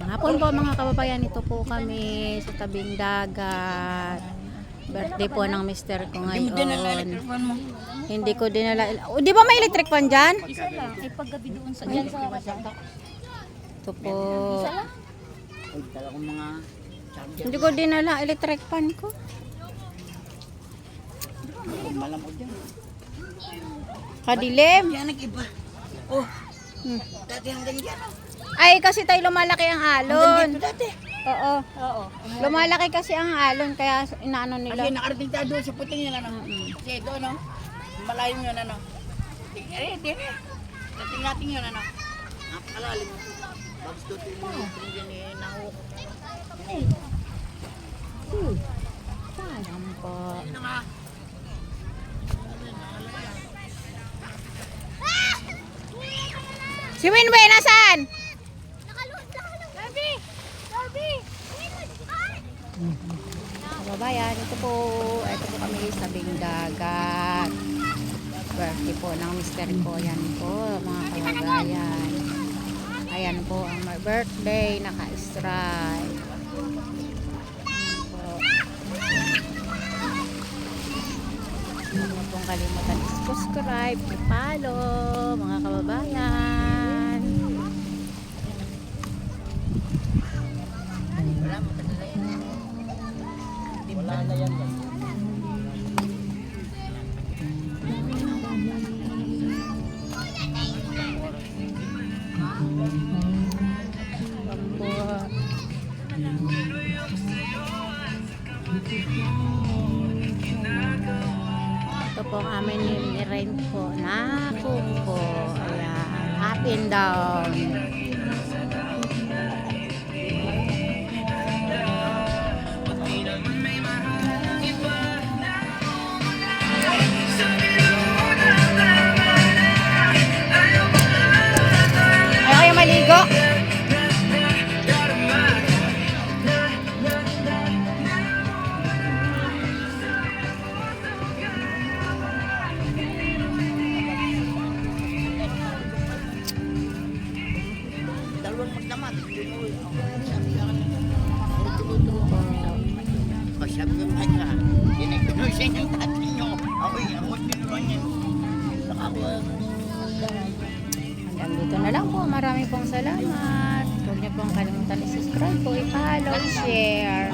Hapon po mga kababayan, ito po kami sa tabing dagat. Birthday po ng mister ko ngayon. Hindi ko dinala. Di ba may electric fan dyan? Isa lang. Ay paggabi doon sa dyan sa Ito po. isa lang. Dala ko mga charger. Hindi ko dinala electric fan ko. Malamod yan. Kadilim. Yan nag-iba. Oh, Hmm. dati hanggang yan. Ay, kasi tayo lumalaki ang alon. Hanggang dito dati. Oo. Oo. Lumalaki kasi ang alon, kaya inaano nila. Kasi nakarating tayo doon sa puting yun, ano? Mm-mm. Kasi doon, ano? Malayo yun, ano? Din eh. Dating natin yun, ano? Napakalalim. Tapos doon yung yun eh, nahuk. Sayang po. Yun nga. Si Winway, nasaan? Kababayan, ito po kami sa tabing dagat. Birthday po ng mister ko. Yan po mga kababayan. Ayan po ang my birthday, naka-stripe. Huwag mo pong kalimutan i-subscribe, i-follow mga kababayan. Wala mo talaga yan. Wala na yan. Ito po ang amin ni-rent po na kuko. Ayan, up and down. Ayaw kayo maligo? Dalawang magdamag. O sabi ko nga ka, dinikunusin yung tatay nyo. Ako'y amot niluan niya. Nakakuha. Hanggang dito na lang po. Marami pong salamat. Huwag niyo pong kalimutan i-subscribe po, i-follow, share.